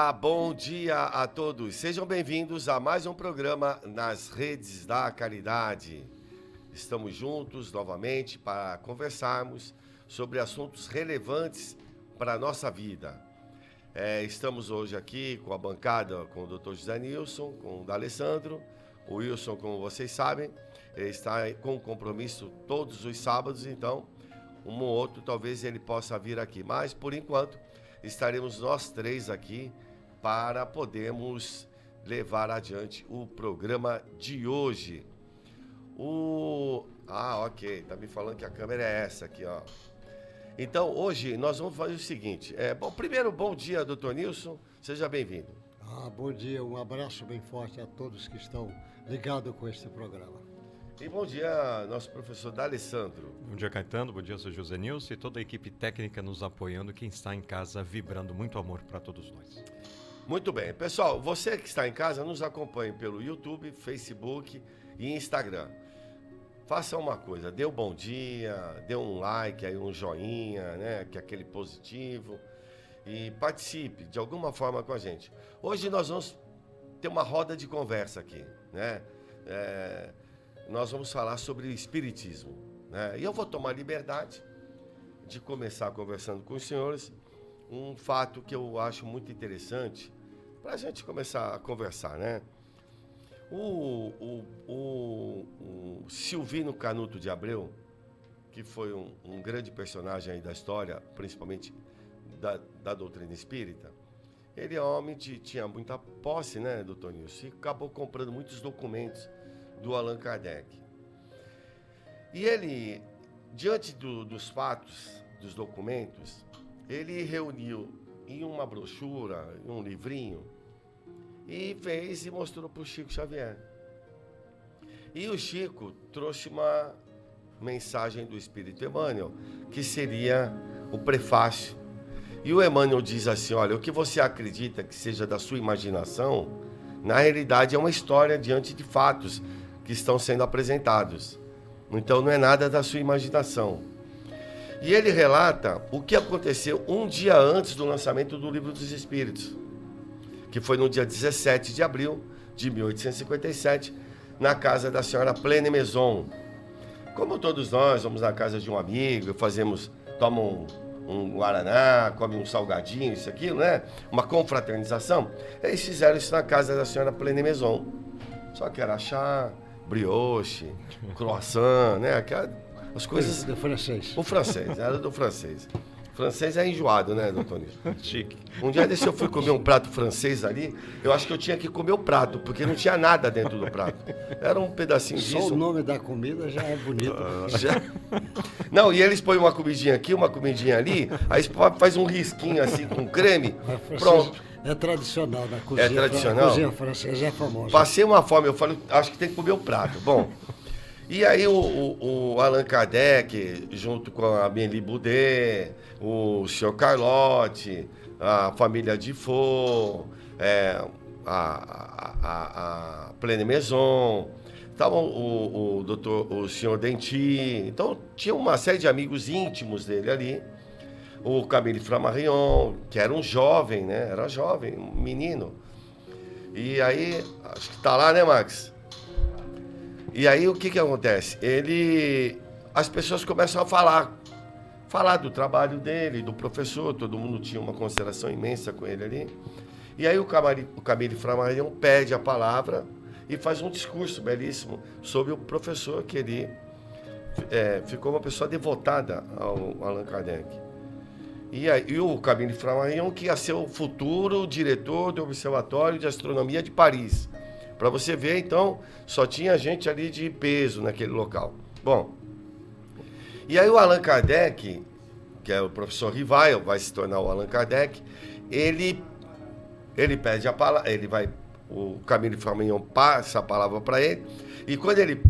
Olá, bom dia a todos. Sejam bem-vindos a mais um programa nas Redes da Caridade. Estamos juntos novamente para conversarmos sobre assuntos relevantes para a nossa vida. Estamos hoje aqui com a bancada com o Dr. José Nilson, com o D'Alessandro. O Wilson, como vocês sabem, está com compromisso todos os sábados, então um ou outro talvez ele possa vir aqui. Mas, por enquanto, estaremos nós três aqui para podermos levar adiante o programa de hoje. Ok, tá me falando que a câmera é essa aqui, ó. Então, hoje nós vamos fazer o seguinte. Primeiro, bom dia, doutor Nilson, seja bem-vindo. Bom dia, um abraço bem forte a todos que estão ligados com este programa. E bom dia, nosso professor D'Alessandro. Bom dia, Caetano. Bom dia, sou José Nilson e toda a equipe técnica nos apoiando, quem está em casa vibrando muito amor para todos nós. Muito bem. Pessoal, você que está em casa, nos acompanhe pelo YouTube, Facebook e Instagram. Faça uma coisa, dê um bom dia, dê um like, aí um joinha, né, que é aquele positivo, e participe de alguma forma com a gente. Hoje nós vamos ter uma roda de conversa aqui, né? Nós vamos falar sobre espiritismo, né? E eu vou tomar liberdade de começar conversando com os senhores um fato que eu acho muito interessante para a gente começar a conversar, né? O Silvino Canuto de Abreu, que foi um grande personagem aí da história, principalmente da doutrina espírita, ele é homem tinha muita posse, né, doutor Nilson? E acabou comprando muitos documentos do Allan Kardec. E ele, diante dos fatos, dos documentos, ele reuniu em uma brochura, em um livrinho, e fez e mostrou para o Chico Xavier. E o Chico trouxe uma mensagem do Espírito Emmanuel, que seria o prefácio. E o Emmanuel diz assim, olha, o que você acredita que seja da sua imaginação, na realidade é uma história diante de fatos que estão sendo apresentados. Então não é nada da sua imaginação. E ele relata o que aconteceu um dia antes do lançamento do Livro dos Espíritos, que foi no dia 17 de abril de 1857, na casa da senhora Plene Maison. Como todos nós vamos na casa de um amigo, tomamos um guaraná, come um salgadinho, isso, aquilo, né? Uma confraternização. Eles fizeram isso na casa da senhora Plene Maison. Só que era chá, brioche, croissant, né? As coisas... Do francês. O francês, era do francês. O francês é enjoado, né, doutor Nilson? Chique. Um dia desse eu fui comer um prato francês ali, eu acho que eu tinha que comer o prato, porque não tinha nada dentro do prato. Era um pedacinho disso. Só o nome da comida já é bonito. Não, e eles põem uma comidinha aqui, uma comidinha ali, aí faz um risquinho assim com creme, pronto. É tradicional da cozinha. É tradicional? A cozinha francesa é famosa. Passei uma fome, eu falei, acho que tem que comer o prato. Bom, e aí o Allan Kardec, junto com a Amélie Boudet, o senhor Carlotti, a família Dufault, a Plene Maison, estavam o senhor Denty, então tinha uma série de amigos íntimos dele ali, o Camille Flammarion, que era um jovem, né? Era jovem, um menino. E aí, acho que tá lá, né, Max? E aí, o que acontece? As pessoas começam a falar do trabalho dele, do professor, todo mundo tinha uma consideração imensa com ele ali. E aí o Camille Flammarion pede a palavra e faz um discurso belíssimo sobre o professor, que ele ficou uma pessoa devotada ao Allan Kardec. E o Camille Flammarion, que ia ser o futuro diretor do Observatório de Astronomia de Paris. Para você ver, então, só tinha gente ali de peso naquele local. Bom, e aí o Allan Kardec, que é o professor Rivail, vai se tornar o Allan Kardec, ele pede a palavra, o Camille Flammarion passa a palavra para ele, e quando ele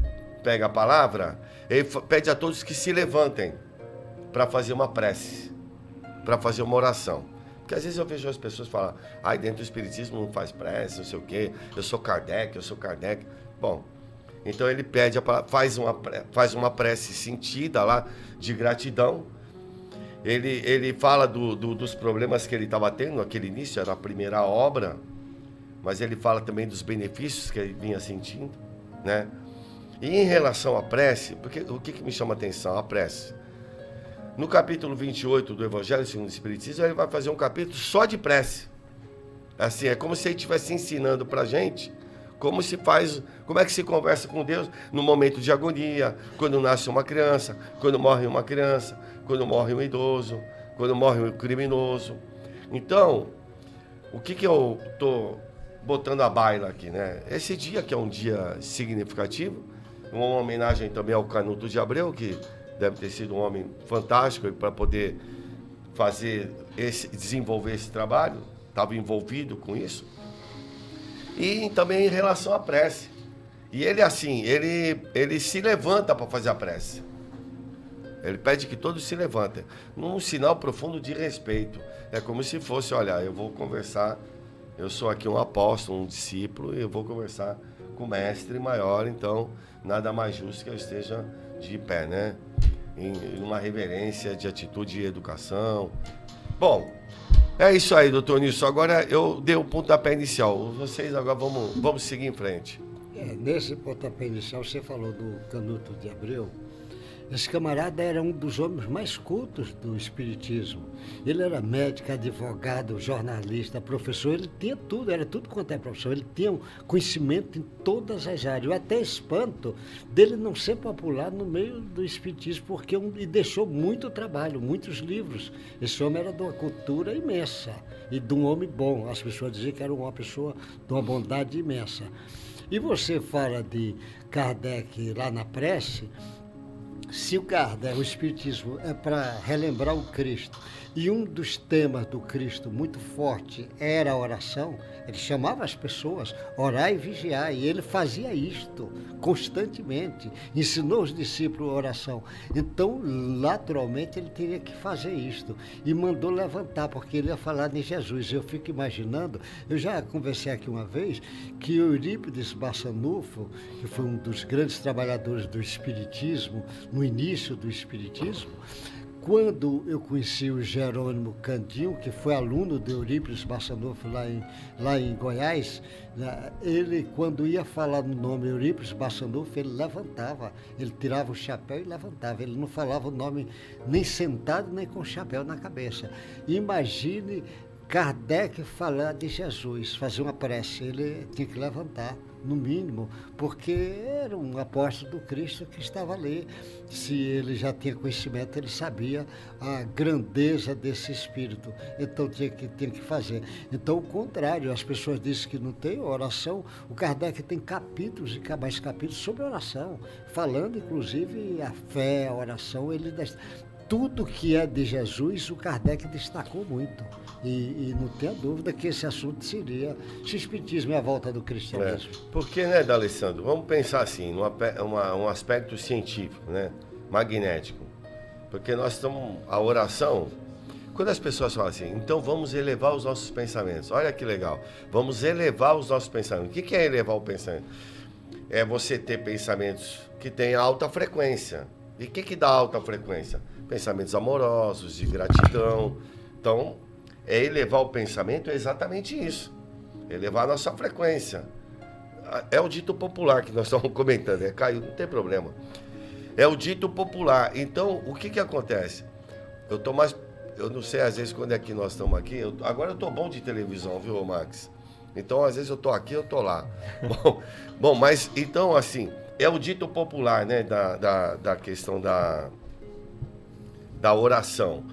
pega a palavra, ele pede a todos que se levantem para fazer uma prece, para fazer uma oração. Porque às vezes eu vejo as pessoas falar, dentro do espiritismo não faz prece, não sei o quê, eu sou Kardec. Bom, então ele pede, faz uma prece sentida lá, de gratidão, Ele fala dos problemas que ele estava tendo naquele início, era a primeira obra, mas ele fala também dos benefícios que ele vinha sentindo, né? E em relação à prece, porque o que me chama a atenção? A prece. No capítulo 28 do Evangelho segundo o Espiritismo, ele vai fazer um capítulo só de prece. Assim, é como se ele estivesse ensinando pra gente como se faz, como é que se conversa com Deus no momento de agonia, quando nasce uma criança, quando morre uma criança, quando morre um idoso, quando morre um criminoso. Então, o que eu tô botando a baila aqui, né? Esse dia que é um dia significativo, uma homenagem também ao Canuto de Abreu, que deve ter sido um homem fantástico para poder desenvolver esse trabalho, estava envolvido com isso. E também em relação à prece. E ele, assim, ele se levanta para fazer a prece. Ele pede que todos se levantem, num sinal profundo de respeito. É como se fosse, olha, eu vou conversar, eu sou aqui um apóstolo, um discípulo, e eu vou conversar com o mestre maior, então nada mais justo que eu esteja de pé, né? Em uma reverência de atitude e educação. Bom, é isso aí, doutor Nilson. Agora eu dei o pontapé inicial. Vocês agora vamos seguir em frente. Nesse pontapé inicial, você falou do Canuto de Abreu. Esse camarada era um dos homens mais cultos do espiritismo. Ele era médico, advogado, jornalista, professor, ele tinha tudo, era tudo quanto é professor. Ele tinha um conhecimento em todas as áreas. Eu até espanto dele não ser popular no meio do espiritismo, porque e deixou muito trabalho, muitos livros. Esse homem era de uma cultura imensa e de um homem bom. As pessoas diziam que era uma pessoa de uma bondade imensa. E você fala de Kardec lá na prece. Se o Kardec, o Espiritismo, é para relembrar o Cristo, e um dos temas do Cristo muito forte era a oração, ele chamava as pessoas a orar e vigiar, e ele fazia isto constantemente, ensinou os discípulos a oração. Então, naturalmente, ele teria que fazer isto, e mandou levantar, porque ele ia falar de Jesus. Eu fico imaginando, eu já conversei aqui uma vez, que Eurípides Barçanufo, que foi um dos grandes trabalhadores do Espiritismo, no início do Espiritismo, quando eu conheci o Jerônimo Candinho, que foi aluno de Eurípides Barçanufo lá em Goiás, ele, quando ia falar no nome Eurípides Barçanufo, ele levantava, ele tirava o chapéu e levantava, ele não falava o nome nem sentado, nem com o chapéu na cabeça. Imagine Kardec falar de Jesus, fazer uma prece, ele tinha que levantar, no mínimo, porque era um apóstolo do Cristo que estava ali. Se ele já tinha conhecimento, ele sabia a grandeza desse Espírito, então tinha que fazer. Então, o contrário, as pessoas dizem que não tem oração, o Kardec tem capítulos e mais capítulos sobre oração, falando, inclusive, a fé, a oração, tudo que é de Jesus, o Kardec destacou muito. E não tenha dúvida que esse assunto seria se o Espiritismo é a volta do cristianismo. Porque, né, D'Alessandro, vamos pensar assim, um aspecto científico, né, magnético. Porque nós estamos, a oração, quando as pessoas falam assim, então vamos elevar os nossos pensamentos. Olha que legal, vamos elevar os nossos pensamentos. O que é elevar o pensamento? É você ter pensamentos que têm alta frequência. E o que dá alta frequência? Pensamentos amorosos, de gratidão. Então, elevar o pensamento é exatamente isso. Elevar a nossa frequência. É o dito popular que nós estamos comentando. Caiu, não tem problema. É o dito popular. Então, o que acontece? Eu não sei, às vezes, quando é que nós estamos aqui. Agora eu estou bom de televisão, viu, Max? Então, às vezes, eu estou aqui, eu estou lá. Bom, mas, então, assim, é o dito popular, né, da questão da oração.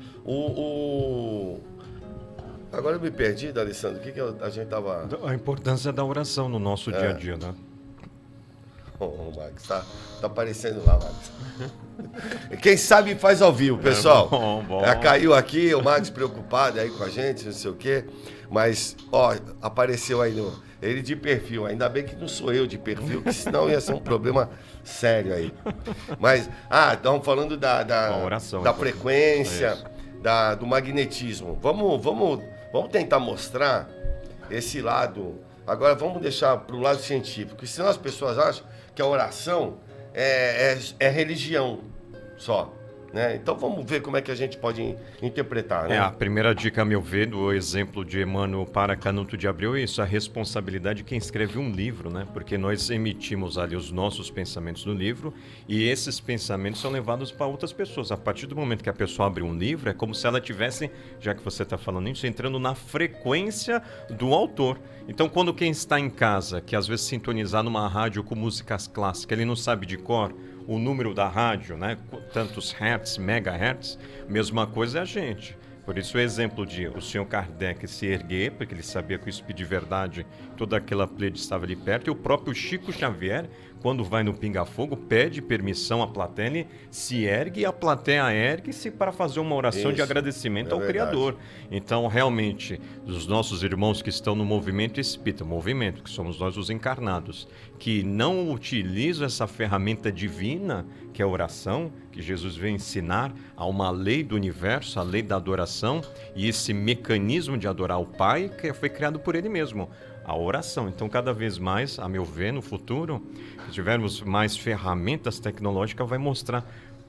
Agora eu me perdi, D'Alessandro, o que a gente estava... A importância da oração no nosso dia a dia, né? O Max, tá aparecendo lá, Max. Quem sabe faz ao vivo, pessoal. Bom. Caiu aqui, o Max preocupado aí com a gente, não sei o quê. Mas, apareceu aí ele de perfil. Ainda bem que não sou eu de perfil, que senão ia ser um problema sério aí. Mas, estamos falando da oração, da frequência, do magnetismo. Vamos tentar mostrar esse lado. Agora vamos deixar para o lado científico, porque senão as pessoas acham que a oração é religião só. né? Então vamos ver como é que a gente pode interpretar, né? A primeira dica, a meu ver, do exemplo de Emmanuel para Canuto de Abreu é isso, a responsabilidade de quem escreve um livro, né? Porque nós emitimos ali os nossos pensamentos no livro e esses pensamentos são levados para outras pessoas. A partir do momento que a pessoa abre um livro, é como se ela tivesse, já que você está falando isso, entrando na frequência do autor. Então, quando quem está em casa, que às vezes sintonizar numa rádio com músicas clássicas, ele não sabe de cor o número da rádio, né? Tantos hertz, megahertz, mesma coisa é a gente. Por isso o exemplo de o senhor Kardec se erguer, porque ele sabia que o Espírito de Verdade, toda aquela plede estava ali perto, e o próprio Chico Xavier, quando vai no Pinga Fogo, pede permissão à plateia, ele se ergue e a plateia ergue-se para fazer uma oração de agradecimento ao Criador. Então, realmente, os nossos irmãos que estão no movimento espírita, movimento, que somos nós os encarnados, que não utilizam essa ferramenta divina, que é a oração, que Jesus veio ensinar a uma lei do universo, a lei da adoração, e esse mecanismo de adorar o Pai, que foi criado por Ele mesmo, a oração. Então, cada vez mais, a meu ver, no futuro, se tivermos mais ferramentas tecnológicas, vai mostrar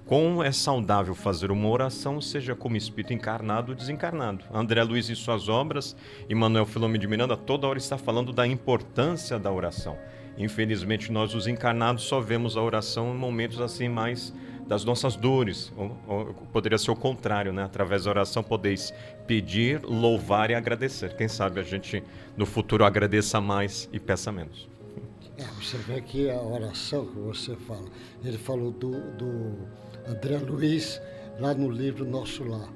como é saudável fazer uma oração, seja como espírito encarnado ou desencarnado. André Luiz, em suas obras, e Manuel Filomeno de Miranda, toda hora está falando da importância da oração. Infelizmente, nós, os encarnados, só vemos a oração em momentos assim mais das nossas dores. Ou poderia ser o contrário, né? Através da oração podeis pedir, louvar e agradecer. Quem sabe a gente no futuro agradeça mais e peça menos. Você vê que a oração que você fala, ele falou do André Luiz lá no livro Nosso Lar.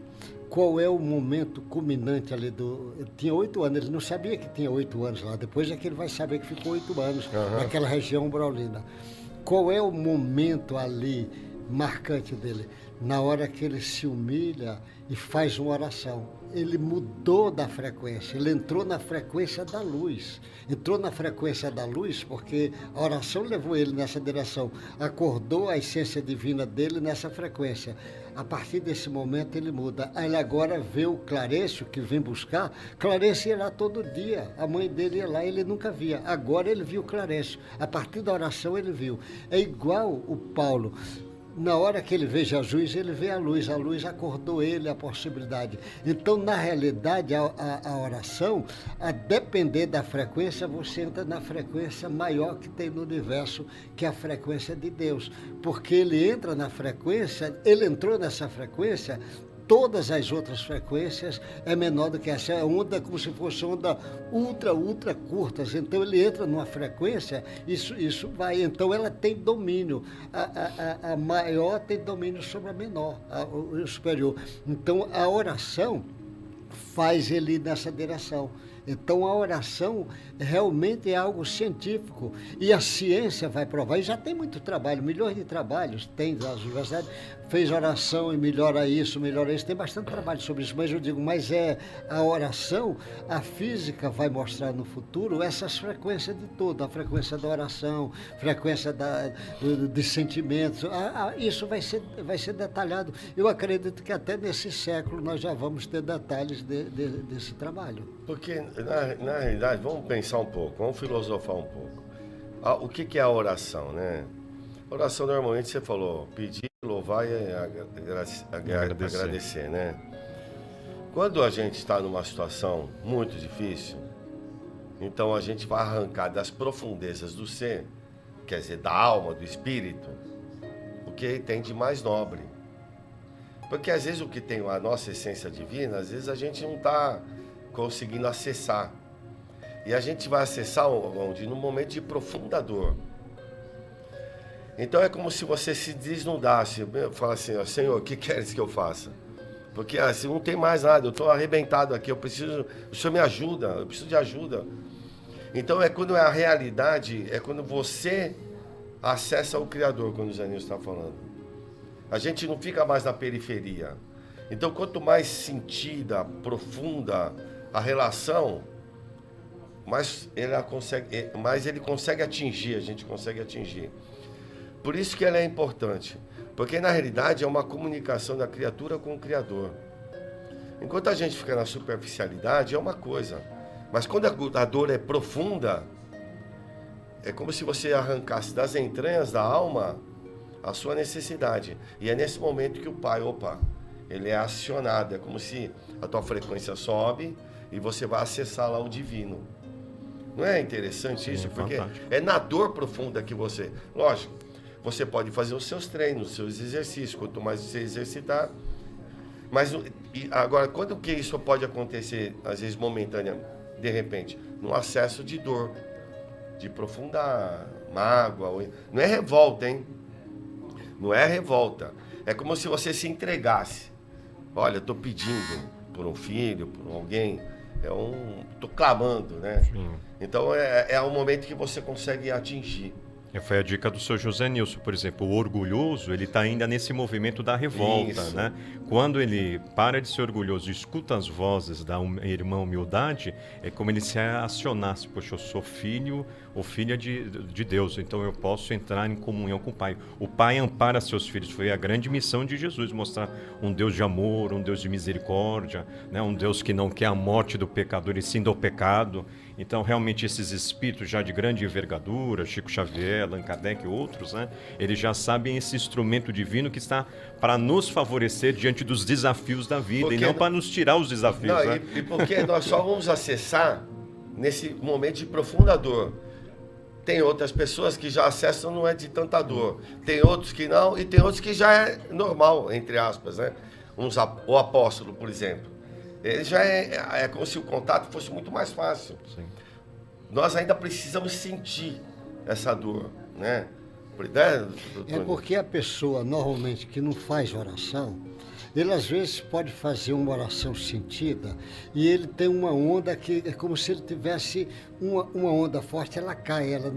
Qual é o momento culminante ali do... Ele tinha 8 anos, ele não sabia que tinha 8 anos lá, depois é que ele vai saber que ficou 8 anos naquela região umbraulina. Qual é o momento ali marcante dele? Na hora que ele se humilha e faz uma oração. Ele mudou da frequência, ele entrou na frequência da luz. Entrou na frequência da luz porque a oração levou ele nessa direção, acordou a essência divina dele nessa frequência. A partir desse momento ele muda. Ele agora vê o Clarencio que vem buscar. Clarencio ia lá todo dia, a mãe dele ia lá, ele nunca via. Agora ele viu o Clarencio. A partir da oração ele viu. É igual o Paulo. Na hora que ele vê Jesus, ele vê a luz acordou ele, a possibilidade. Então, na realidade, a oração, a depender da frequência, você entra na frequência maior que tem no universo, que é a frequência de Deus. Porque ele entra na frequência, ele entrou nessa frequência, todas as outras frequências é menor do que essa. É onda como se fosse onda ultra curtas. Então ele entra numa frequência, isso vai. Então ela tem domínio. A maior tem domínio sobre a menor, o superior. Então a oração faz ele ir nessa direção. Então a oração realmente é algo científico e a ciência vai provar. E já tem muito trabalho, milhões de trabalhos tem das universidades, fez oração e melhora isso, tem bastante trabalho sobre isso, mas eu digo, mas é a oração, a física vai mostrar no futuro essas frequências de tudo, a frequência da oração, frequência de sentimentos, isso vai ser detalhado. Eu acredito que até nesse século nós já vamos ter detalhes desse trabalho. Porque, na realidade, vamos pensar um pouco, vamos filosofar um pouco. O que é a oração, né? A oração, normalmente, você falou, pedir, louvar e agradecer, né? Quando a gente está numa situação muito difícil, então a gente vai arrancar das profundezas do ser, quer dizer, da alma, do espírito, o que tem de mais nobre. Porque, às vezes, o que tem a nossa essência divina, às vezes a gente não está conseguindo acessar. E a gente vai acessar onde? Num momento de profunda dor. Então é como se você se desnudasse, fala assim, ó, Senhor, o que queres que eu faça? Porque assim, não tem mais nada, eu estou arrebentado aqui, o Senhor me ajuda, eu preciso de ajuda. Então é quando é a realidade, é quando você acessa o Criador, quando o Zé Nilson está falando. A gente não fica mais na periferia. Então quanto mais sentida, profunda a relação, mais ele consegue atingir, a gente consegue atingir. Por isso que ela é importante, porque na realidade é uma comunicação da criatura com o Criador. Enquanto a gente fica na superficialidade, é uma coisa, mas quando a dor é profunda, é como se você arrancasse das entranhas da alma a sua necessidade. E é nesse momento que o pai, ele é acionado. É como se a tua frequência sobe e você vai acessar lá o divino. Não é interessante Sim, isso? Porque fantástico. é na dor profunda que você... Lógico, você pode fazer os seus treinos, os seus exercícios. Quanto mais você exercitar... Mas agora, quando que isso pode acontecer, às vezes momentânea, de repente? Num acesso de dor, de profunda mágoa. Não é revolta, hein? Não é revolta. É como se você se entregasse. Olha, eu estou pedindo por um filho, por alguém. Estou clamando, né? Sim. Então é um momento que você consegue atingir. Foi a dica do seu José Nilson, por exemplo. O orgulhoso, ele está ainda nesse movimento da revolta, Isso. né? Quando ele para de ser orgulhoso e escuta as vozes da irmã humildade, é como ele se acionasse. Poxa, eu sou filho ou filha de Deus, então eu posso entrar em comunhão com o Pai. O Pai ampara seus filhos. Foi a grande missão de Jesus, mostrar um Deus de amor, um Deus de misericórdia, né? Um Deus que não quer a morte do pecador e sim do pecado. Então, realmente, esses espíritos já de grande envergadura, Chico Xavier, Allan Kardec e outros, né? Eles já sabem esse instrumento divino que está para nos favorecer diante dos desafios da vida e não para nos tirar os desafios. Não, né? e porque nós só vamos acessar nesse momento de profunda dor. Tem outras pessoas que já acessam, não é de tanta dor. Tem outros que não, e tem outros que já é normal, entre aspas, né? O apóstolo, por exemplo. Ele já é como se o contato fosse muito mais fácil. Sim. Nós ainda precisamos sentir essa dor, né? É porque a pessoa, normalmente, que não faz oração, ele às vezes pode fazer uma oração sentida e ele tem uma onda que é como se ele tivesse uma onda forte, ela cai, ela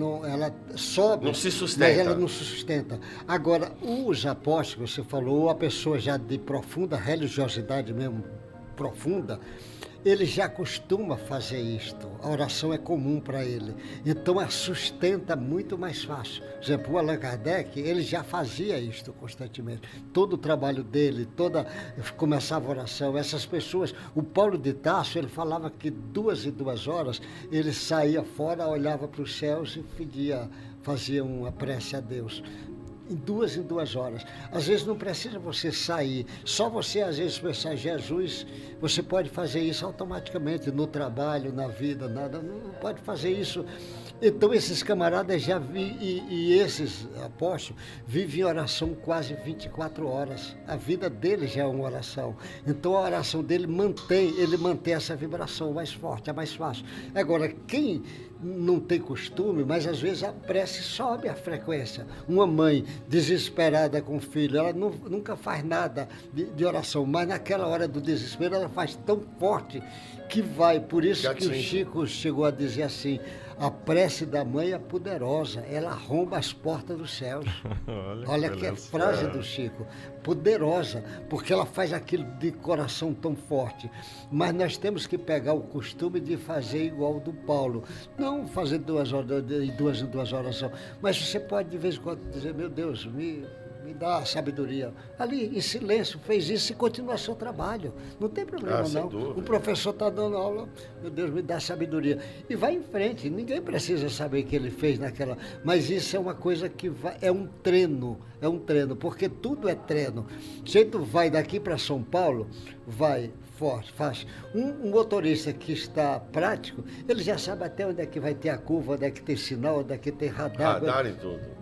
sobe, não se sustenta. mas ela não se sustenta. Agora, os apóstolos, você falou, a pessoa já de profunda religiosidade mesmo, profunda, ele já costuma fazer isto. A oração é comum para ele. Então, a sustenta muito mais fácil. Por exemplo, o Allan Kardec, ele já fazia isto constantemente. Todo o trabalho dele, começava a oração. Essas pessoas, o Paulo de Tarso, ele falava que 2 em 2 horas, ele saía fora, olhava para os céus e fazia uma prece a Deus. Em 2 horas. Às vezes não precisa você sair, só você às vezes pensar Jesus, você pode fazer isso automaticamente no trabalho, na vida, nada, não pode fazer isso. Então esses camaradas e esses apóstolos vivem em oração quase 24 horas. A vida deles já é uma oração. Então a oração dele ele mantém essa vibração mais forte, é mais fácil. Agora, quem não tem costume, mas às vezes a prece sobe a frequência. Uma mãe desesperada com o filho, ela nunca faz nada de oração, mas naquela hora do desespero ela faz tão forte que vai. Por isso que o Chico chegou a dizer assim: a prece da mãe é poderosa, ela arromba as portas dos céus. Olha que é frase do Chico, poderosa, porque ela faz aquilo de coração tão forte. Mas nós temos que pegar o costume de fazer igual o do Paulo. Não fazer 2 horas, de 2 em 2 horas só, mas você pode de vez em quando dizer: meu Deus, me dá sabedoria. Ali, em silêncio, fez isso e continua seu trabalho. Não tem problema, não. O professor está dando aula, meu Deus, me dá sabedoria. E vai em frente. Ninguém precisa saber o que ele fez naquela... Mas isso é uma coisa que é um treino, porque tudo é treino. Se tu vai daqui para São Paulo, vai forte, fácil. Um motorista que está prático, ele já sabe até onde é que vai ter a curva, onde é que tem sinal, onde é que tem radar. Radar e tudo.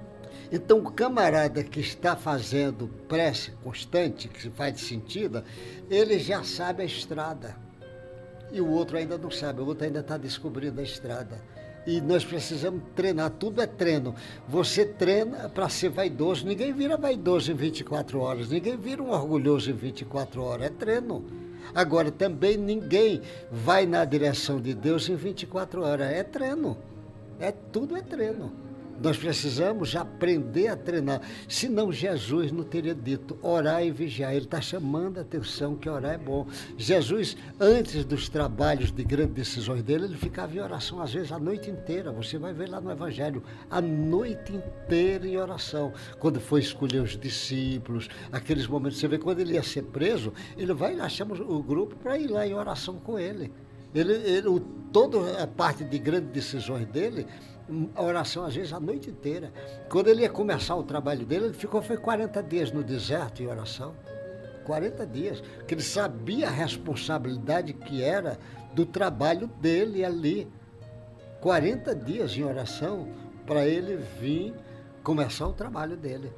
Então, o camarada que está fazendo prece constante, que se faz sentida, ele já sabe a estrada. E o outro ainda não sabe, o outro ainda está descobrindo a estrada. E nós precisamos treinar, tudo é treino. Você treina para ser vaidoso, ninguém vira vaidoso em 24 horas, ninguém vira um orgulhoso em 24 horas, é treino. Agora, também ninguém vai na direção de Deus em 24 horas, é treino. Tudo é treino. Nós precisamos aprender a treinar. Senão Jesus não teria dito orar e vigiar. Ele está chamando a atenção que orar é bom. Jesus, antes dos trabalhos de grandes decisões dele, ele ficava em oração, às vezes a noite inteira. Você vai ver lá no Evangelho, a noite inteira em oração. Quando foi escolher os discípulos, aqueles momentos, você vê quando ele ia ser preso, ele vai lá, chama o grupo para ir lá em oração com ele. Toda a parte de grandes decisões dele, a oração às vezes a noite inteira. Quando ele ia começar o trabalho dele, ele foi 40 dias no deserto em oração. 40 dias, que ele sabia a responsabilidade que era do trabalho dele ali. 40 dias em oração para ele vir começar o trabalho dele.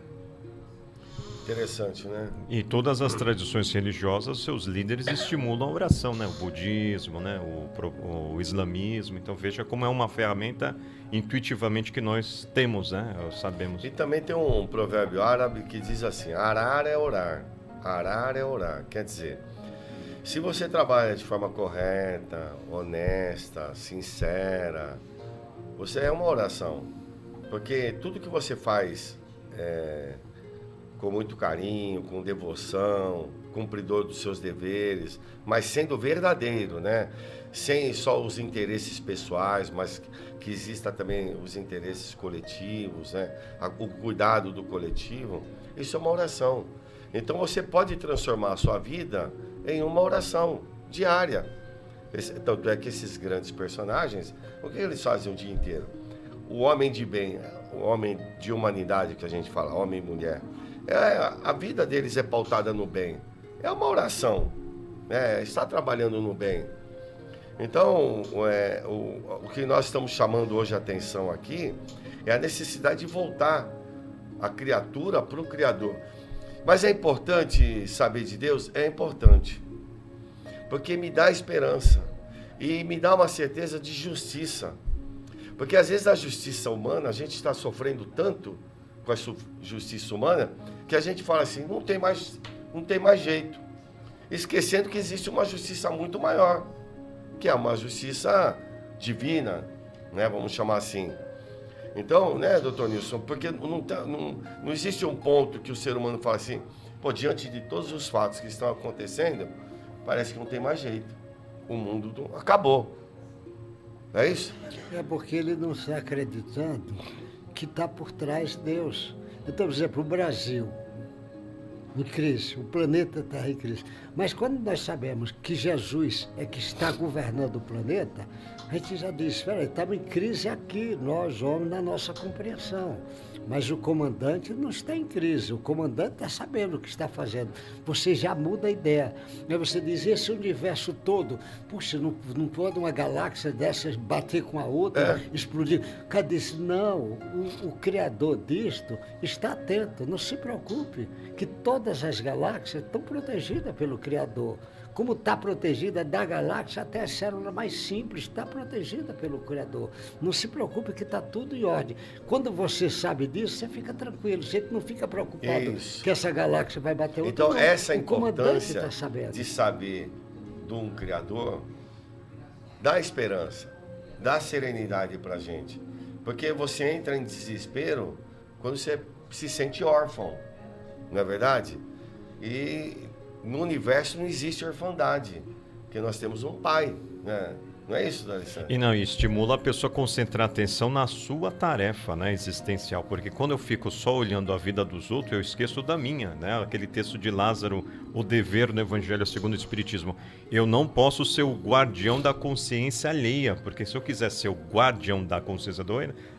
Interessante, né? E todas as tradições religiosas, seus líderes estimulam a oração, né? O budismo, né? O islamismo. Então veja como é uma ferramenta intuitivamente que nós temos, né? Sabemos. E também tem um provérbio árabe que diz assim: arar é orar. Arar é orar. Quer dizer, se você trabalha de forma correta, honesta, sincera, você é uma oração. Porque tudo que você faz com muito carinho, com devoção, cumpridor dos seus deveres, mas sendo verdadeiro, né? Sem só os interesses pessoais, mas que exista também os interesses coletivos, né? O cuidado do coletivo, isso é uma oração. Então você pode transformar a sua vida em uma oração diária. Tanto é que esses grandes personagens, o que eles fazem o dia inteiro? O homem de bem, o homem de humanidade que a gente fala, homem e mulher, a vida deles é pautada no bem. É uma oração, né? Está trabalhando no bem. Então, o que nós estamos chamando hoje a atenção aqui é a necessidade de voltar a criatura para o Criador. Mas é importante saber de Deus? É importante. Porque me dá esperança e me dá uma certeza de justiça. Porque às vezes a justiça humana, a gente está sofrendo tanto com a justiça humana, que a gente fala assim, não tem mais jeito. Esquecendo que existe uma justiça muito maior, que é uma justiça divina, né? Vamos chamar assim. Então, né, doutor Nilson, porque não existe um ponto que o ser humano fala assim, pô, diante de todos os fatos que estão acontecendo, parece que não tem mais jeito. O mundo acabou. É isso? É porque ele não está acreditando que está por trás Deus. Então, por exemplo, o Brasil, em crise, o planeta Terra em crise. Mas quando nós sabemos que Jesus é que está governando o planeta, a gente já diz, espera aí, estamos em crise aqui, nós, homens, na nossa compreensão. Mas o comandante não está em crise, o comandante está sabendo o que está fazendo. Você já muda a ideia. Aí você diz, esse universo todo, puxa, não pode uma galáxia dessas bater com a outra, explodir. Cadê isso? Não, o criador disto está atento, não se preocupe, que todas as galáxias estão protegidas pelo Criador. Como está protegida da galáxia até a célula mais simples, está protegida pelo Criador. Não se preocupe que está tudo em ordem. Quando você sabe disso, você fica tranquilo, você não fica preocupado que essa galáxia vai bater outra. Então, essa importância tá de saber de um Criador dá esperança, dá serenidade para a gente. Porque você entra em desespero quando você se sente órfão, não é verdade? E no universo não existe orfandade, porque nós temos um pai, né? Não é isso, Alessandro? E estimula a pessoa a concentrar atenção na sua tarefa, né, existencial, porque quando eu fico só olhando a vida dos outros, eu esqueço da minha, né? Aquele texto de Lázaro, o dever no Evangelho segundo o Espiritismo. Eu não posso ser o guardião da consciência alheia, porque se eu quiser ser o guardião da consciência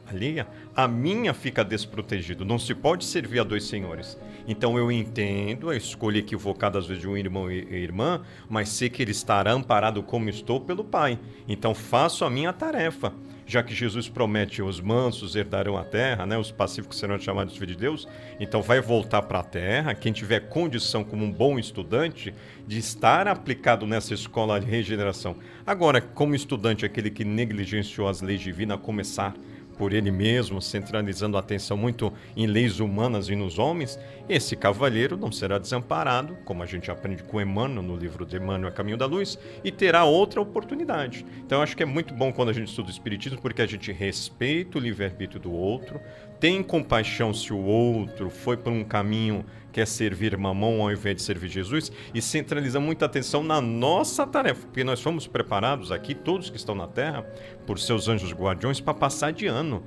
alheia, a minha fica desprotegida. Não se pode servir a dois senhores. Então eu entendo a escolha equivocada às vezes de um irmão e irmã, mas sei que ele estará amparado como estou pelo Pai. Então faço a minha tarefa. Já que Jesus promete os mansos herdarão a terra, né? Os pacíficos serão chamados filhos de Deus, então vai voltar para a terra, quem tiver condição como um bom estudante de estar aplicado nessa escola de regeneração. Agora, como estudante, aquele que negligenciou as leis divinas, a começar por ele mesmo, centralizando a atenção muito em leis humanas e nos homens, esse cavalheiro não será desamparado, como a gente aprende com Emmanuel, no livro de Emmanuel, A Caminho da Luz, e terá outra oportunidade. Então, eu acho que é muito bom quando a gente estuda o Espiritismo, porque a gente respeita o livre-arbítrio do outro, tem compaixão se o outro foi por um caminho que é servir Mamão ao invés de servir Jesus, e centraliza muita atenção na nossa tarefa, porque nós fomos preparados aqui, todos que estão na Terra, por seus anjos guardiões, para passar de ano.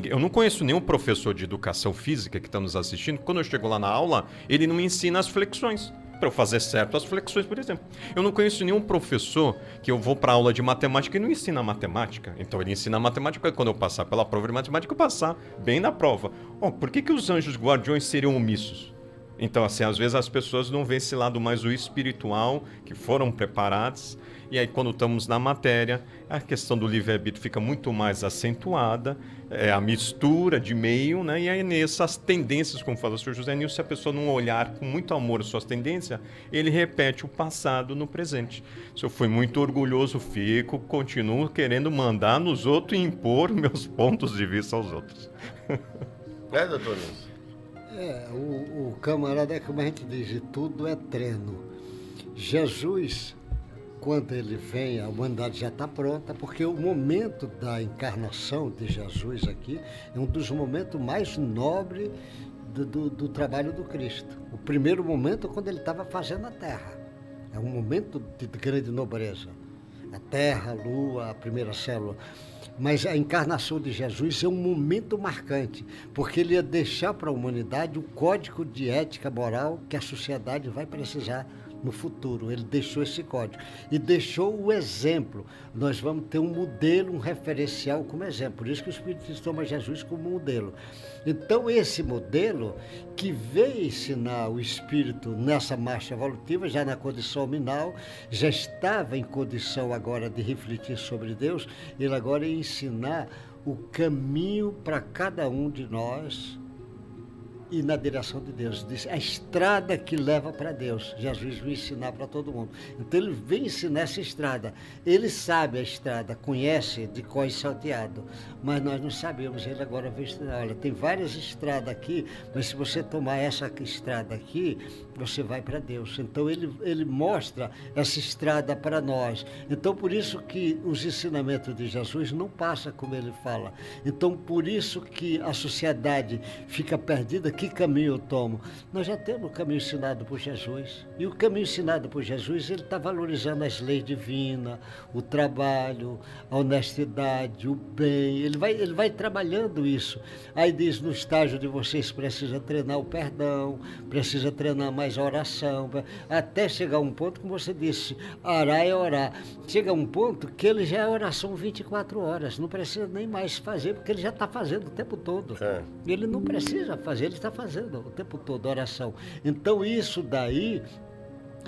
Eu não conheço nenhum professor de educação física que está nos assistindo, quando eu chego lá na aula, ele não me ensina as flexões. para eu fazer certo as flexões, por exemplo. Eu não conheço nenhum professor que eu vou para aula de matemática e não ensina matemática. Então ele ensina matemática para quando eu passar pela prova de matemática, eu passar bem na prova. Por que os anjos guardiões seriam omissos? Então, assim, às vezes as pessoas não veem esse lado mais o espiritual, que foram preparados, e aí quando estamos na matéria, a questão do livre-arbítrio fica muito mais acentuada, a mistura de meio, né? E aí nessas tendências, como fala o Sr. José Nilson, se a pessoa não olhar com muito amor as suas tendências, ele repete o passado no presente. Se eu fui muito orgulhoso, continuo querendo mandar nos outros e impor meus pontos de vista aos outros. Doutor Nilson? O camarada, como a gente diz, tudo é treino. Jesus, quando ele vem, a humanidade já está pronta, porque o momento da encarnação de Jesus aqui é um dos momentos mais nobres do trabalho do Cristo. O primeiro momento é quando ele estava fazendo a terra. É um momento de grande nobreza. A terra, a lua, a primeira célula. Mas a encarnação de Jesus é um momento marcante, porque ele ia deixar para a humanidade o código de ética moral que a sociedade vai precisar no futuro. Ele deixou esse código e deixou o exemplo. Nós vamos ter um modelo, um referencial como exemplo. Por isso que o Espiritismo toma Jesus como modelo. Então, esse modelo que veio ensinar o espírito nessa marcha evolutiva, já na condição nominal, já estava em condição agora de refletir sobre Deus, ele agora ia ensinar o caminho para cada um de nós e na direção de Deus. A estrada que leva para Deus. Jesus veio ensinar para todo mundo. Então ele vem ensinar essa estrada. Ele sabe a estrada, conhece de cor e salteado, mas nós não sabemos. Ele agora veio ensinar. Olha, tem várias estradas aqui, mas se você tomar essa estrada aqui, você vai para Deus. Então ele mostra essa estrada para nós. Então por isso que os ensinamentos de Jesus não passam como ele fala. Então por isso que a sociedade fica perdida. Que caminho eu tomo? Nós já temos o caminho ensinado por Jesus. E o caminho ensinado por Jesus, ele está valorizando as leis divinas, o trabalho, a honestidade, o bem. Ele vai trabalhando isso. Aí diz, no estágio de vocês precisa treinar o perdão, precisa treinar mais a oração, até chegar a um ponto, como você disse, orar é orar. Chega a um ponto que ele já é oração 24 horas, não precisa nem mais fazer, porque ele já está fazendo o tempo todo. Ele não precisa fazer, ele está fazendo o tempo todo oração. Então isso daí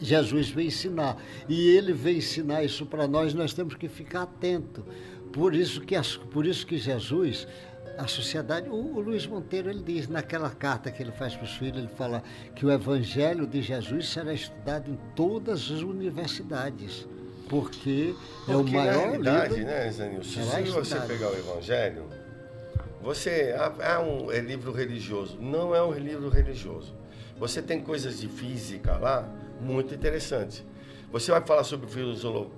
Jesus veio ensinar, e ele veio ensinar isso para nós temos que ficar atento. Por isso que Jesus, a sociedade, o Luiz Monteiro, ele diz naquela carta que ele faz para os filhos, ele fala que o evangelho de Jesus será estudado em todas as universidades, porque é o maior realidade, livro, né, Zé Nilson? Se você pegar o evangelho, é livro religioso. Não é um livro religioso. Você tem coisas de física lá muito interessantes. Você vai falar sobre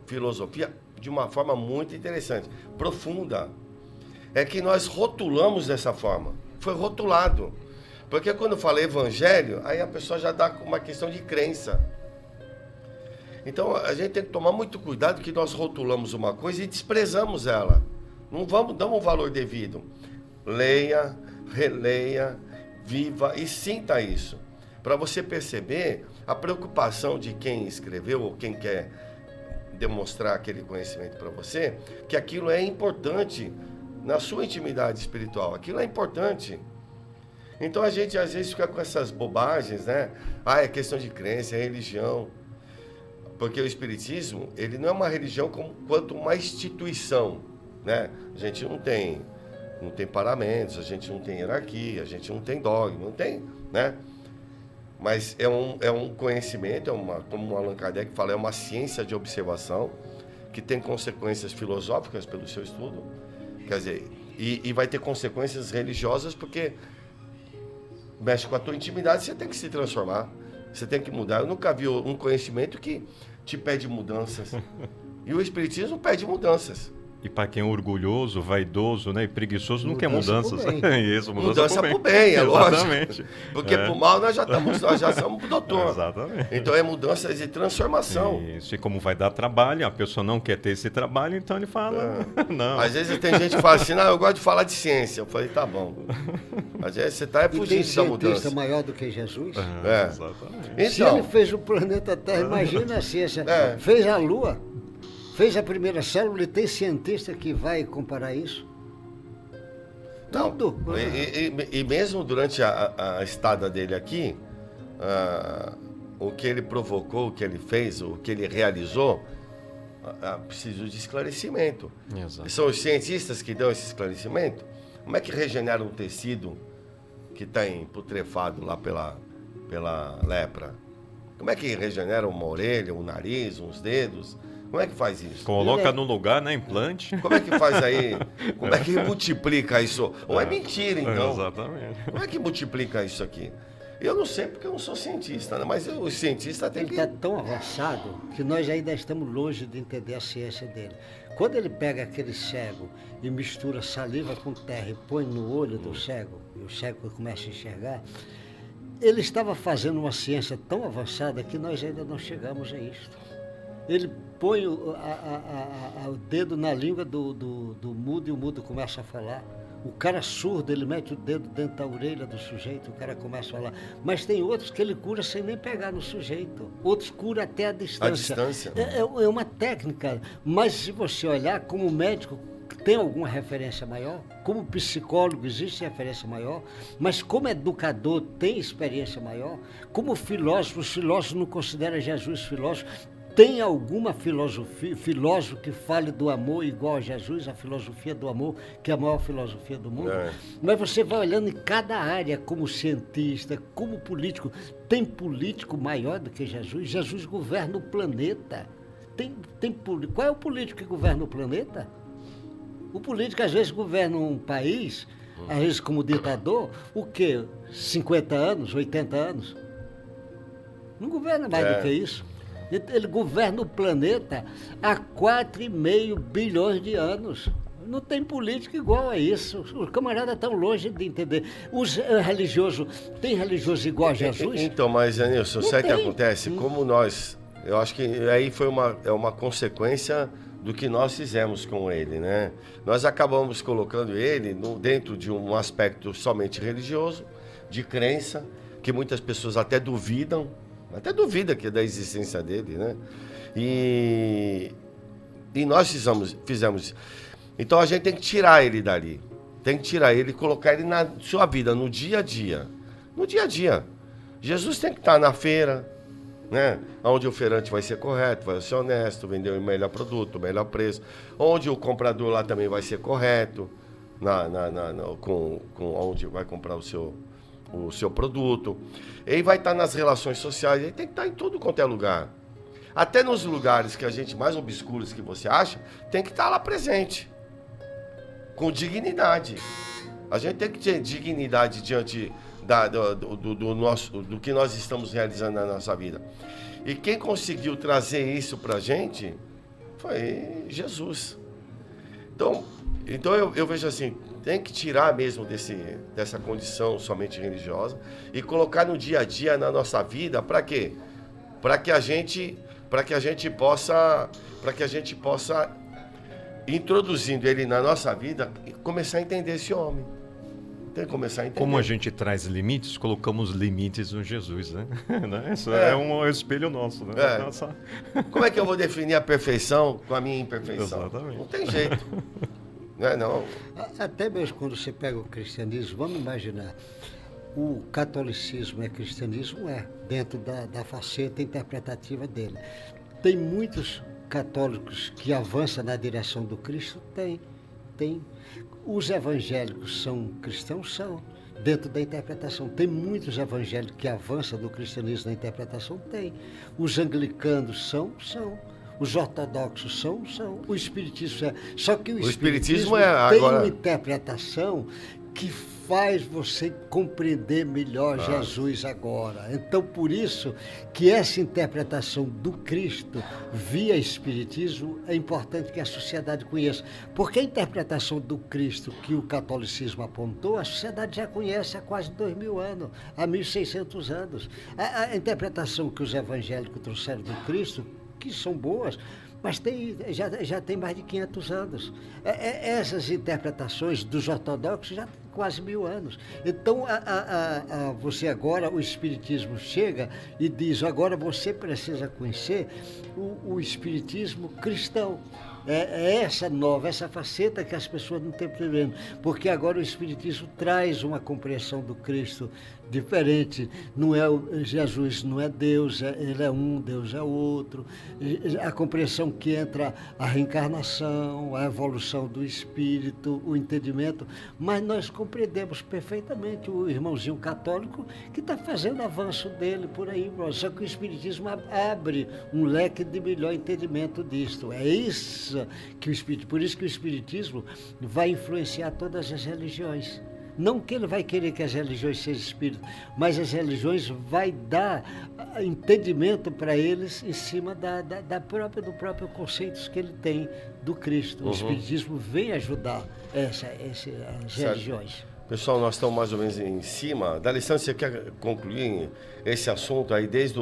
filosofia de uma forma muito interessante, profunda. É que nós rotulamos dessa forma. Foi rotulado. Porque quando fala evangelho, aí a pessoa já dá uma questão de crença. Então a gente tem que tomar muito cuidado que nós rotulamos uma coisa e desprezamos ela. Não vamos dar um valor devido. Leia, releia, viva e sinta isso. Para você perceber a preocupação de quem escreveu ou quem quer demonstrar aquele conhecimento para você, que aquilo é importante na sua intimidade espiritual. Aquilo é importante. Então a gente às vezes fica com essas bobagens, né? É questão de crença, é religião. Porque o Espiritismo, ele não é uma religião quanto uma instituição, né? A gente não tem paramentos, a gente não tem hierarquia, a gente não tem dogma, não tem, né? Mas é um conhecimento, como o Allan Kardec fala, é uma ciência de observação que tem consequências filosóficas pelo seu estudo, quer dizer, e vai ter consequências religiosas porque mexe com a tua intimidade, você tem que se transformar, você tem que mudar. Eu nunca vi um conhecimento que te pede mudanças. E o Espiritismo pede mudanças. E para quem é orgulhoso, vaidoso, né, e preguiçoso, não quer mudanças. Isso, mudança pro bem, é lógico. Exatamente. Porque pro mal nós já somos pro doutor. Exatamente. Então é mudança de transformação. Isso, e como vai dar trabalho, a pessoa não quer ter esse trabalho, então ele fala, não. Às vezes tem gente que fala assim, eu gosto de falar de ciência. Eu falei, tá bom. Às vezes você está fugindo da mudança. Cientista maior do que Jesus? Exatamente. Então, se ele fez o planeta Terra, imagina a ciência. Fez a Lua. Fez a primeira célula e tem cientista que vai comparar isso? Tudo. E mesmo durante a estada dele aqui, o que ele provocou, o que ele fez, o que ele realizou, precisa de esclarecimento. Exato. São os cientistas que dão esse esclarecimento. Como é que regenera um tecido que está putrefado lá pela lepra? Como é que regenera uma orelha, um nariz, uns dedos? Como é que faz isso? Coloca no lugar, né? Implante. Como é que faz aí? Como é que multiplica isso? Ou é mentira, então? Exatamente. Como é que multiplica isso aqui? Eu não sei porque eu não sou cientista, né? Mas o cientista tem que... Ele está tão avançado que nós ainda estamos longe de entender a ciência dele. Quando ele pega aquele cego e mistura saliva com terra e põe no olho do cego, e o cego começa a enxergar, ele estava fazendo uma ciência tão avançada que nós ainda não chegamos a isso. Ele põe o dedo na língua do mudo e o mudo começa a falar. O cara surdo, ele mete o dedo dentro da orelha do sujeito, o cara começa a falar. Mas tem outros que ele cura sem nem pegar no sujeito. Outros cura até a distância. A distância. É uma técnica. Mas se você olhar, como médico, tem alguma referência maior? Como psicólogo, existe referência maior? Mas como educador, tem experiência maior? Como filósofo, os filósofos não consideram Jesus filósofo. Tem alguma filósofo que fale do amor igual a Jesus, a filosofia do amor, que é a maior filosofia do mundo? Mas você vai olhando em cada área, como cientista, como político. Tem político maior do que Jesus? Jesus governa o planeta. Qual é o político que governa o planeta? O político, às vezes, governa um país, às vezes como ditador, o quê? 50 anos, 80 anos? Não governa mais do que isso. Ele governa o planeta há 4,5 bilhões de anos. Não tem política igual a isso. Os camaradas estão longe de entender. Os religiosos, tem religioso igual a Jesus? Então, mas, Anilson, sabe o que acontece? Como nós... Eu acho que aí foi uma consequência do que nós fizemos com ele, né? Nós acabamos colocando ele dentro de um aspecto somente religioso, de crença, que muitas pessoas até duvidam que é da existência dele, né? E nós fizemos isso. Então a gente tem que tirar ele dali. Tem que tirar ele e colocar ele na sua vida, no dia a dia. No dia a dia. Jesus tem que estar na feira, né? Onde o feirante vai ser correto, vai ser honesto, vender o melhor produto, o melhor preço. Onde o comprador lá também vai ser correto, onde vai comprar o seu produto. Ele vai estar nas relações sociais, ele tem que estar em tudo quanto é lugar. Até nos lugares que a gente mais obscuros que você acha, tem que estar lá presente. Com dignidade. A gente tem que ter dignidade diante do que nós estamos realizando na nossa vida. E quem conseguiu trazer isso pra gente foi Jesus. Então eu vejo assim, tem que tirar mesmo dessa condição somente religiosa e colocar no dia a dia na nossa vida, para quê? Para que a gente possa, introduzindo ele na nossa vida, começar a entender esse homem. Tem que começar a entender. Como a gente traz limites, colocamos limites no Jesus, né? Isso é um espelho nosso, né? Como é que eu vou definir a perfeição com a minha imperfeição? Exatamente. Não tem jeito. Não. Até mesmo quando você pega o cristianismo, vamos imaginar, o catolicismo é cristianismo, dentro da faceta interpretativa dele. Tem muitos católicos que avançam na direção do Cristo? Tem. Os evangélicos são cristãos? São. Dentro da interpretação. Tem muitos evangélicos que avançam no cristianismo na interpretação? Tem. Os anglicanos são. Os ortodoxos são. O espiritismo é. Só que o espiritismo é tem agora... uma interpretação que faz você compreender melhor Jesus agora. Então, por isso que essa interpretação do Cristo via Espiritismo é importante que a sociedade conheça. Porque a interpretação do Cristo que o catolicismo apontou, a sociedade já conhece há quase 2000 anos, há 1600 anos. A interpretação que os evangélicos trouxeram do Cristo, que são boas, mas já tem mais de 500 anos. Essas interpretações dos ortodoxos já têm quase 1000 anos. Então, você agora, o Espiritismo chega e diz, agora você precisa conhecer o Espiritismo cristão. É essa faceta que as pessoas não estão percebendo, porque agora o Espiritismo traz uma compreensão do Cristo diferente. Jesus não é Deus, ele é um, Deus é outro. A compreensão que entra a reencarnação, a evolução do espírito, o entendimento, mas nós compreendemos perfeitamente o irmãozinho católico que está fazendo avanço dele por aí, só que o Espiritismo abre um leque de melhor entendimento disto. É isso que por isso que o Espiritismo vai influenciar todas as religiões. Não que ele vai querer que as religiões sejam espíritas, mas as religiões vai dar entendimento para eles em cima do próprio conceito que ele tem do Cristo. O Espiritismo vem ajudar as religiões. Pessoal, nós estamos mais ou menos em cima. Dá licença, você quer concluir esse assunto aí desde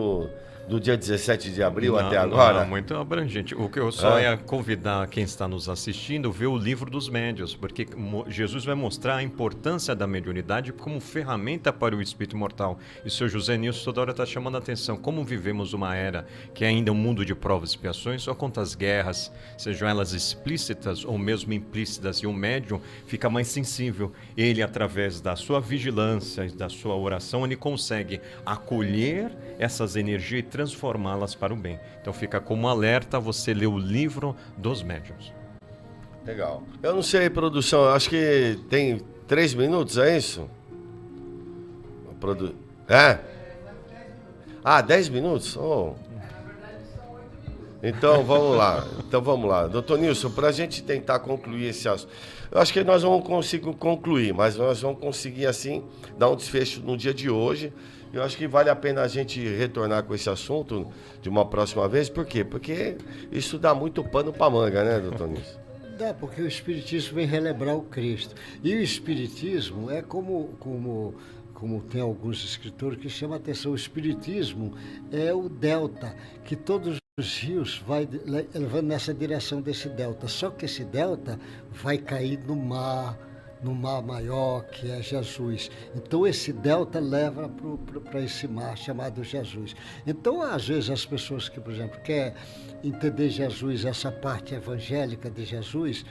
do dia 17 de abril até agora? Não, muito abrangente. O que eu só ia convidar quem está nos assistindo a ver o livro dos médiuns, porque Jesus vai mostrar a importância da mediunidade como ferramenta para o espírito imortal. E o Sr. José Nilson toda hora está chamando a atenção. Como vivemos uma era que é ainda um mundo de provas e expiações, só contra as guerras, sejam elas explícitas ou mesmo implícitas, e o médium fica mais sensível. Ele, através da sua vigilância, da sua oração, ele consegue acolher essas energias e transformá-las para o bem. Então fica como alerta você ler o livro dos médiuns. Legal. Eu não sei, produção, acho que tem 3 minutos, é isso? É? 10 minutos? Oh. Então vamos lá. Doutor Nilson, para a gente tentar concluir esse assunto, eu acho que nós vamos conseguir concluir, mas nós vamos conseguir, assim, dar um desfecho no dia de hoje. Eu acho que vale a pena a gente retornar com esse assunto de uma próxima vez. Por quê? Porque isso dá muito pano para manga, né, doutor Nilson? Dá, porque o Espiritismo vem relembrar o Cristo. E o Espiritismo é como tem alguns escritores que chamam a atenção, o Espiritismo é o delta, que todos os rios vai levando nessa direção desse delta. Só que esse delta vai cair no mar maior, que é Jesus. Então, esse delta leva para esse mar chamado Jesus. Então, às vezes, as pessoas que, por exemplo, querem entender Jesus, essa parte evangélica de Jesus,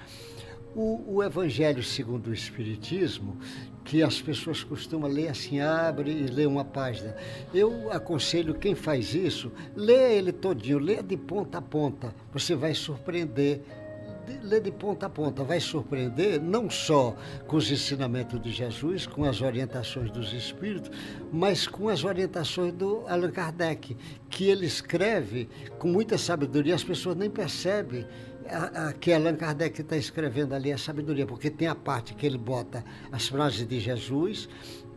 o Evangelho segundo o Espiritismo, que as pessoas costumam ler assim, abre e lê uma página. Eu aconselho quem faz isso, lê ele todinho, lê de ponta a ponta, você vai surpreender. Lê de ponta a ponta, vai surpreender não só com os ensinamentos de Jesus, com as orientações dos Espíritos, mas com as orientações do Allan Kardec, que ele escreve com muita sabedoria, as pessoas nem percebem que Allan Kardec está escrevendo ali a sabedoria, porque tem a parte que ele bota as frases de Jesus,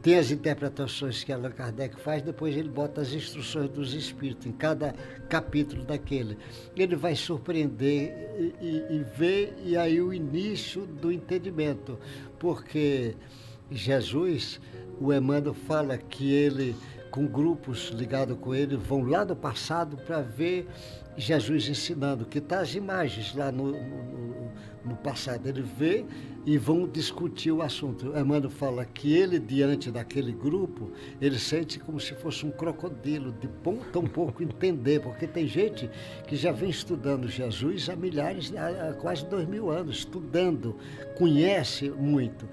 tem as interpretações que Allan Kardec faz, depois ele bota as instruções dos Espíritos em cada capítulo daquele. Ele vai surpreender e ver, e aí o início do entendimento, porque Jesus, o Emmanuel fala que ele, com grupos ligados com ele, vão lá do passado para ver Jesus ensinando, que está as imagens lá no passado. Ele vê e vão discutir o assunto. O Emmanuel fala que ele, diante daquele grupo, ele sente como se fosse um crocodilo, de tão pouco entender, porque tem gente que já vem estudando Jesus há quase 2000 anos, estudando, conhece muito.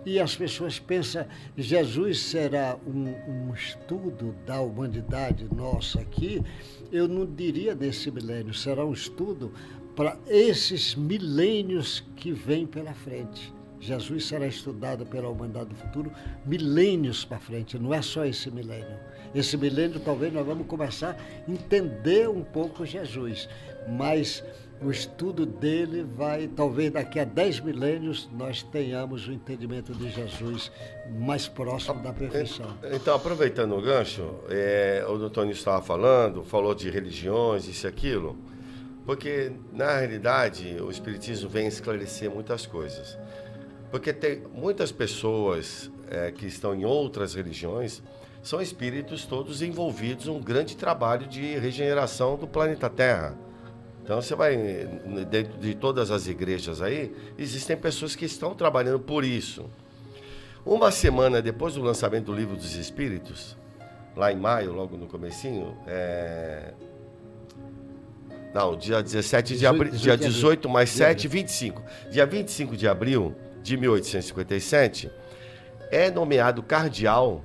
E as pessoas pensam, Jesus será um estudo da humanidade nossa aqui? Eu não diria desse milênio, será um estudo para esses milênios que vêm pela frente. Jesus será estudado pela humanidade do futuro milênios para frente, não é só esse milênio. Esse milênio talvez nós vamos começar a entender um pouco Jesus, mas o estudo dele vai, talvez daqui a 10 milênios, nós tenhamos o entendimento de Jesus mais próximo da perfeição. Então, aproveitando o gancho, o doutor Nilson estava falou de religiões, isso e aquilo, porque, na realidade, o Espiritismo vem esclarecer muitas coisas. Porque tem muitas pessoas que estão em outras religiões, são espíritos todos envolvidos em um grande trabalho de regeneração do planeta Terra. Então, você vai, dentro de todas as igrejas aí, existem pessoas que estão trabalhando por isso. Uma semana depois do lançamento do Livro dos Espíritos, lá em maio, logo no comecinho, dia 17 de abril, dia 18 mais 7, 25. Dia 25 de abril de 1857, é nomeado cardeal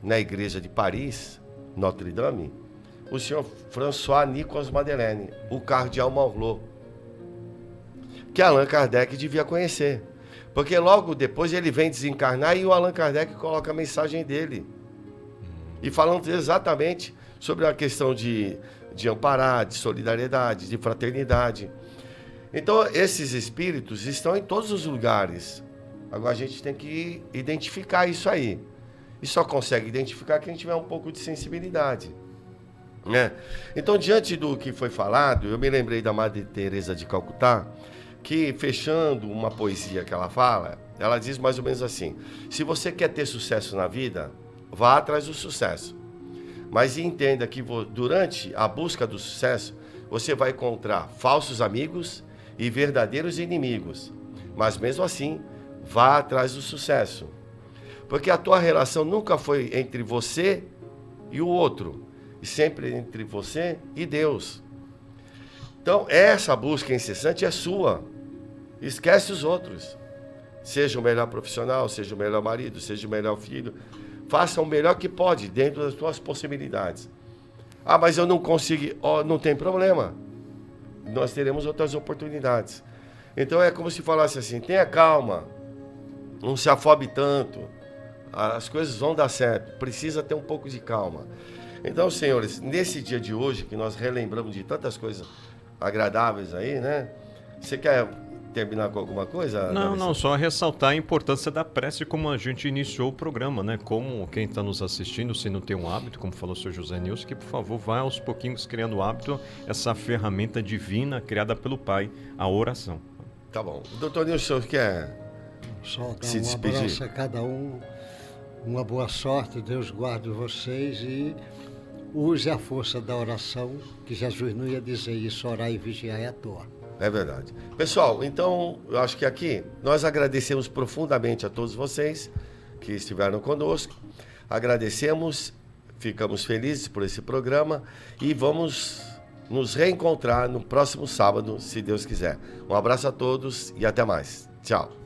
na igreja de Paris, Notre Dame, o senhor François Nicolas Madeleine, o cardeal Morlot, que Allan Kardec devia conhecer. Porque logo depois ele vem desencarnar e o Allan Kardec coloca a mensagem dele. E falando exatamente sobre a questão de amparar, de solidariedade, de fraternidade. Então, esses espíritos estão em todos os lugares. Agora, a gente tem que identificar isso aí. E só consegue identificar quem tiver um pouco de sensibilidade. Né? Então, diante do que foi falado, eu me lembrei da Madre Teresa de Calcutá, que, fechando uma poesia que ela fala, ela diz mais ou menos assim: se você quer ter sucesso na vida, vá atrás do sucesso. Mas entenda que durante a busca do sucesso, você vai encontrar falsos amigos e verdadeiros inimigos. Mas mesmo assim, vá atrás do sucesso. Porque a tua relação nunca foi entre você e o outro, e sempre entre você e Deus. Então, essa busca incessante é sua. Esquece os outros. Seja o melhor profissional, seja o melhor marido, seja o melhor filho. Faça o melhor que pode, dentro das suas possibilidades. Ah, mas eu não consigo. Não tem problema. Nós teremos outras oportunidades. Então, é como se falasse assim: tenha calma. Não se afobe tanto. As coisas vão dar certo. Precisa ter um pouco de calma. Então, senhores, nesse dia de hoje, que nós relembramos de tantas coisas agradáveis aí, né? Você quer terminar com alguma coisa? Não, só ressaltar a importância da prece como a gente iniciou o programa, né? Como quem está nos assistindo, se não tem um hábito, como falou o Sr. José Nilson, que por favor vá aos pouquinhos criando o hábito, essa ferramenta divina criada pelo Pai, a oração. Tá bom. Doutor Nilson, quer só dar se despedir? Um abraço a cada um, uma boa sorte, Deus guarde vocês e use a força da oração, que Jesus não ia dizer isso, orar e vigiar é à toa. É verdade. Pessoal, então, eu acho que aqui nós agradecemos profundamente a todos vocês que estiveram conosco. Agradecemos, ficamos felizes por esse programa e vamos nos reencontrar no próximo sábado, se Deus quiser. Um abraço a todos e até mais. Tchau.